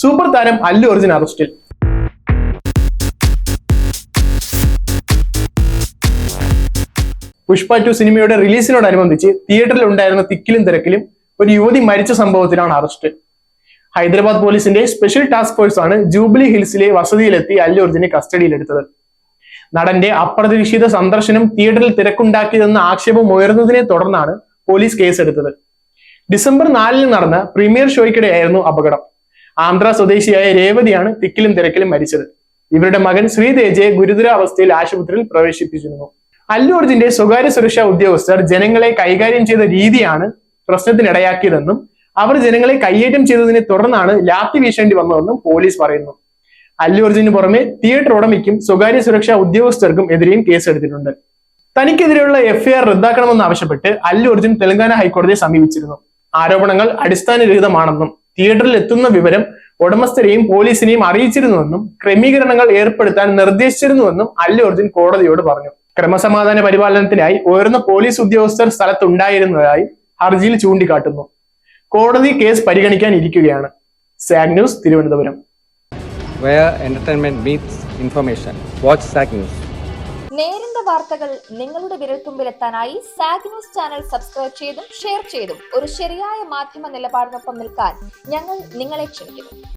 Super താരം അല്ലു അർജുൻ അറസ്റ്റിൽ. പുഷ്പ 2 സിനിമയുടെ റിലീസിനോടനുബന്ധിച്ച് തിയേറ്ററിൽ ഉണ്ടായിരുന്ന തിക്കിലും തിരക്കിലും ഒരു യുവതി മരിച്ച സംഭവത്തിലാണ് അറസ്റ്റ്. ഹൈദരാബാദ് പോലീസിന്റെ സ്പെഷ്യൽ ടാസ്ക് ഫോഴ്സ് ആണ് ജൂബിലി ഹിൽസിലെ വസതിയിലെത്തി അല്ലു അർജുനെ കസ്റ്റഡിയിലെടുത്തത്. നടന്റെ അപ്രതീക്ഷിത സന്ദർശനം തിയേറ്ററിൽ തിരക്കുണ്ടാക്കിയതെന്ന ആക്ഷേപം ഉയർന്നതിനെ തുടർന്നാണ് പോലീസ് കേസെടുത്തത്. ഡിസംബർ 4 നടന്ന പ്രീമിയർ ഷോയ്ക്കിടെയായിരുന്നു അപകടം. ആന്ധ്ര സ്വദേശിയായ രേവതിയാണ് തിക്കിലും തിരക്കിലും മരിച്ചത്. ഇവരുടെ മകൻ ശ്രീതേജയെ ഗുരുതരാവസ്ഥയിൽ ആശുപത്രിയിൽ പ്രവേശിപ്പിച്ചിരുന്നു. അല്ലു അർജുന്റെ സ്വകാര്യ സുരക്ഷാ ഉദ്യോഗസ്ഥർ ജനങ്ങളെ കൈകാര്യം ചെയ്ത രീതിയാണ് പ്രശ്നത്തിനിടയാക്കിയതെന്നും അവർ ജനങ്ങളെ കയ്യേറ്റം ചെയ്തതിനെ തുടർന്നാണ് ലാത്തി വീശേണ്ടി വന്നതെന്നും പോലീസ് പറയുന്നു. അല്ലു അർജുന് പുറമെ തിയേറ്റർ ഉടമയ്ക്കും സ്വകാര്യ സുരക്ഷാ ഉദ്യോഗസ്ഥർക്കും എതിരെയും കേസെടുത്തിട്ടുണ്ട്. തനിക്കെതിരെയുള്ള എഫ്ഐആർ റദ്ദാക്കണമെന്ന് ആവശ്യപ്പെട്ട് അല്ലു അർജുൻ തെലങ്കാന ഹൈക്കോടതിയെ സമീപിച്ചിരുന്നു. ആരോപണങ്ങൾ അടിസ്ഥാനരഹിതമാണെന്നും തിയേറ്ററിൽ എത്തുന്ന വിവരം ഉടമസ്ഥരെയും പോലീസിനെയും അറിയിച്ചിരുന്നുവെന്നും ക്രമീകരണങ്ങൾ ഏർപ്പെടുത്താൻ നിർദ്ദേശിച്ചിരുന്നുവെന്നും അല്ലു അർജുൻ കോടതിയോട് പറഞ്ഞു. ക്രമസമാധാന പരിപാലനത്തിനായി ഉയർന്ന പോലീസ് ഉദ്യോഗസ്ഥർ സ്ഥലത്തുണ്ടായിരുന്നതായി ഹർജിയിൽ ചൂണ്ടിക്കാട്ടുന്നു. കോടതി കേസ് പരിഗണിക്കാൻ ഇരിക്കുകയാണ്. Zag news, Thiruvananthapuram. Where entertainment meets information. Watch SAG News. നേരിന്റെ വാർത്തകൾ നിങ്ങളുടെ വിരൽത്തുമ്പിലെത്താനായി സാഗ് ന്യൂസ് ചാനൽ സബ്സ്ക്രൈബ് ചെയ്തും ഷെയർ ചെയ്തും ഒരു ശരിയായ മാധ്യമ നിലപാടിനൊപ്പം നിൽക്കാൻ ഞങ്ങൾ നിങ്ങളെ ക്ഷണിക്കുന്നു.